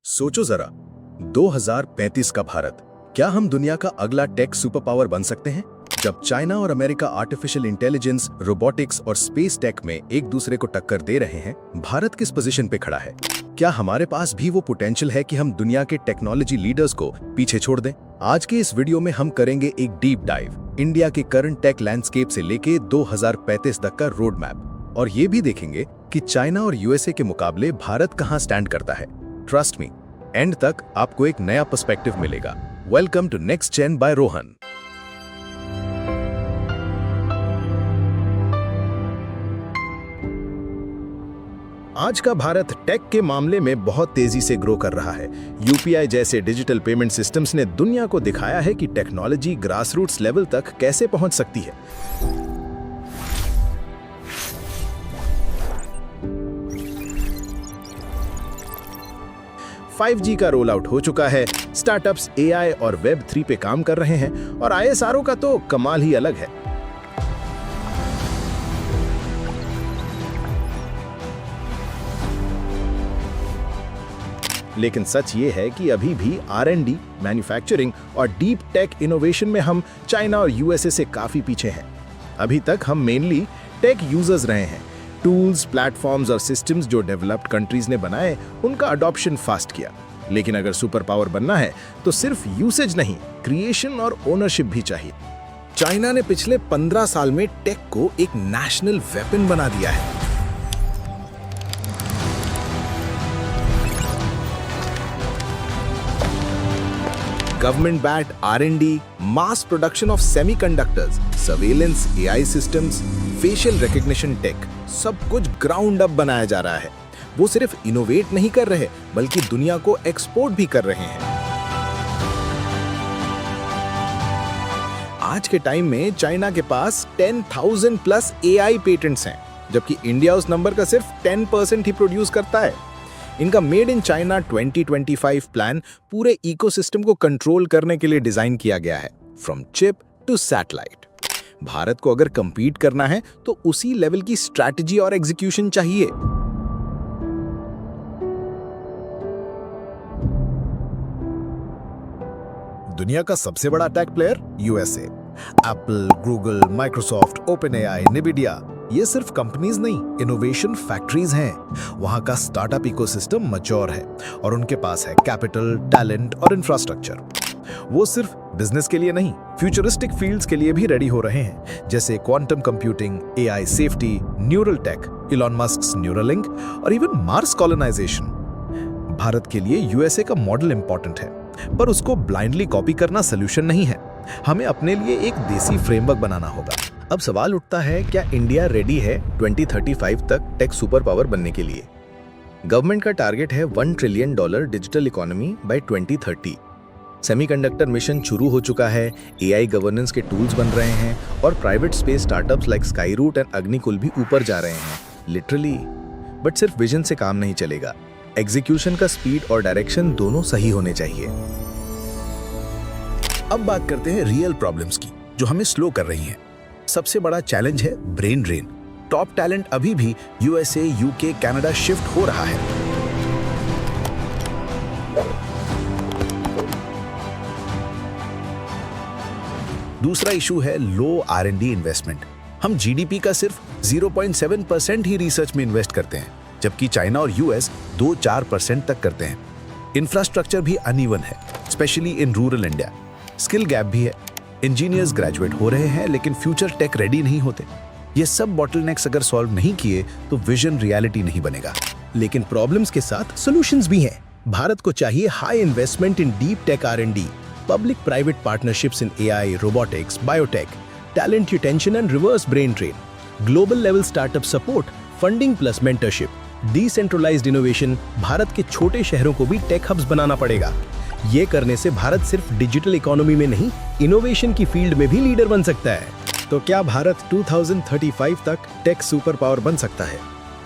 सोचो जरा, 2035 का भारत, क्या हम दुनिया का अगला टेक सुपर पावर बन सकते हैं? जब चाइना और अमेरिका आर्टिफिशियल इंटेलिजेंस, रोबोटिक्स और स्पेस टेक में एक दूसरे को टक्कर दे रहे हैं, भारत किस पोजीशन पे खड़ा है? क्या हमारे पास भी वो पोटेंशियल है कि हम दुनिया के टेक्नोलॉजी लीडर्स को पीछे छोड़ दें? आज के इस वीडियो में हम करेंगे एक डीप डाइव इंडिया के करंट टेक लैंडस्केप से लेके 2035 तक का रोड मैप, और ये भी देखेंगे कि चाइना और यूएसए के मुकाबले भारत कहां स्टैंड करता है। ट्रस्ट मी, एंड तक आपको एक नया पर्सपेक्टिव मिलेगा। Welcome to next gen by Rohan. आज का भारत टेक के मामले में बहुत तेजी से ग्रो कर रहा है। यूपीआई जैसे डिजिटल पेमेंट सिस्टम्स ने दुनिया को दिखाया है कि टेक्नोलॉजी ग्रासरूट्स लेवल तक कैसे पहुंच सकती है। फाइव जी का रोल आउट हो चुका है, स्टार्टअप्स एआई और वेब 3 पे काम कर रहे हैं, और आईएसआरओ का तो कमाल ही अलग है। लेकिन सच ये है कि अभी भी R&D, मैन्युफैक्चरिंग और डीप टेक इनोवेशन में हम चाइना और यूएसए से काफी पीछे हैं। अभी तक हम मेनली टेक यूजर्स रहे हैं। टूल्स, प्लेटफॉर्म्स और सिस्टम्स जो डेवलप्ड कंट्रीज ने बनाए, उनका अडॉप्शन फास्ट किया। लेकिन अगर सुपर पावर बनना है तो सिर्फ यूसेज नहीं, क्रिएशन और ओनरशिप भी चाहिए। चाइना ने पिछले 15 साल में टेक को एक नेशनल वेपन बना दिया है। Government bat R&D, mass production of semiconductors, surveillance, AI systems, facial recognition tech, सब कुछ ग्राउंड अप बनाया जा रहा है। वो सिर्फ इनोवेट नहीं कर रहे, बल्कि दुनिया को एक्सपोर्ट भी कर रहे हैं। आज के टाइम में चाइना के पास 10,000 प्लस AI पेटेंट्स हैं, जबकि इंडिया उस नंबर का सिर्फ 10% ही प्रोड्यूस करता है। इनका मेड इन चाइना 2025 प्लान पूरे इकोसिस्टम को कंट्रोल करने के लिए डिजाइन किया गया है, from chip to satellite. Bharat को अगर कंपीट करना है तो उसी लेवल की स्ट्रैटेजी और एग्जीक्यूशन चाहिए। दुनिया का सबसे बड़ा tech player USA. Apple, Google, Microsoft, OpenAI, NVIDIA, ये सिर्फ कंपनीज नहीं, इनोवेशन फैक्ट्रीज हैं। वहां का स्टार्टअप इकोसिस्टम मैच्योर है और उनके पास है कैपिटल, टैलेंट और इंफ्रास्ट्रक्चर। वो सिर्फ बिजनेस के लिए नहीं, फ्यूचरिस्टिक फील्ड्स के लिए भी रेडी हो रहे हैं, जैसे quantum computing, AI safety, neural tech, Elon Musk's Neuralink और इवन मार्स कॉलोनाइजेशन। भारत के लिए यूएसए का मॉडल इंपॉर्टेंट है, पर उसको ब्लाइंडली कॉपी करना सोल्यूशन नहीं है। हमें अपने लिए एक देसी फ्रेमवर्क बनाना होगा। अब सवाल उठता है, क्या इंडिया रेडी है 2035 तक टेक सुपर पावर बनने के लिए? गवर्नमेंट का टारगेट है $1 trillion digital economy bye 2030। Semiconductor mission शुरू हो चुका है, AI गवर्नेंस के टूल्स बन रहे हैं, और private space startups like Skyroot and Agnikul भी ऊपर जा रहे हैं, लिटरली। बट सिर्फ विजन से काम नहीं चलेगा, एग्जीक्यूशन का स्पीड और डायरेक्शन दोनों सही होने चाहिए। अब बात करते हैं रियल प्रॉब्लम्स की, जो हमें स्लो कर रही हैं। सबसे बड़ा चैलेंज है ब्रेन ड्रेन। टॉप टैलेंट अभी भी यूएसए, यूके, कनाडा शिफ्ट हो रहा है। दूसरा इशू है लो R&D इन्वेस्टमेंट। हम जीडीपी का सिर्फ 0.7% ही रिसर्च में इन्वेस्ट करते हैं, जबकि चाइना और यूएस 2-4% तक करते हैं। इंफ्रास्ट्रक्चर भी अनइवन है, specially in rural India. Skill gap भी है, इंजीनियर्स ग्रेजुएट हो रहे हैं लेकिन फ्यूचर टेक रेडी नहीं होते। ये सब बॉटलनेक्स अगर सॉल्व नहीं किए तो विजन रियलिटी नहीं बनेगा। लेकिन प्रॉब्लम्स के साथ सॉल्यूशंस भी हैं। भारत को चाहिए high investment in deep tech R&D, public private partnerships in AI, robotics, biotech, talent retention and reverse brain drain, global level startup support, funding plus mentorship, decentralised innovation. Bharat के छोटे शहरों को भी टेक हब्स बनाना पड़ेगा। ये करने से भारत सिर्फ डिजिटल इकोनॉमी में नहीं, इनोवेशन की फील्ड में भी लीडर बन सकता है। तो क्या भारत 2035 तक टेक सुपर पावर बन सकता है?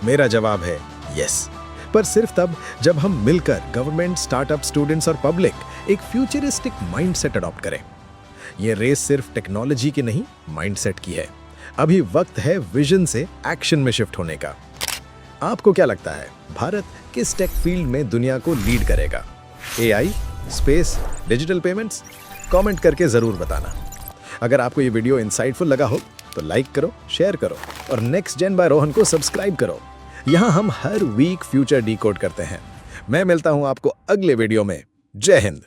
मेरा जवाब है यस, पर सिर्फ तब जब हम मिलकर गवर्नमेंट, स्टार्टअप, स्टूडेंट्स और पब्लिक एक फ्यूचरिस्टिक माइंडसेट अडॉप्ट करें। ये रेस सिर्फ टेक्नोलॉजी की नहीं, माइंडसेट की है। अभी वक्त है विजन से एक्शन में शिफ्ट होने का। आपको क्या लगता है, भारत किस टेक फील्ड में दुनिया को लीड करेगा? AI, space, digital payments? Comment करके जरूर बताना। अगर आपको ये वीडियो इंसाइटफुल लगा हो तो लाइक करो, शेयर करो और नेक्स्ट जेन बाय रोहन को सब्सक्राइब करो। यहाँ हम हर वीक फ्यूचर डिकोड करते हैं। मैं मिलता हूँ आपको अगले वीडियो में। जय हिंद।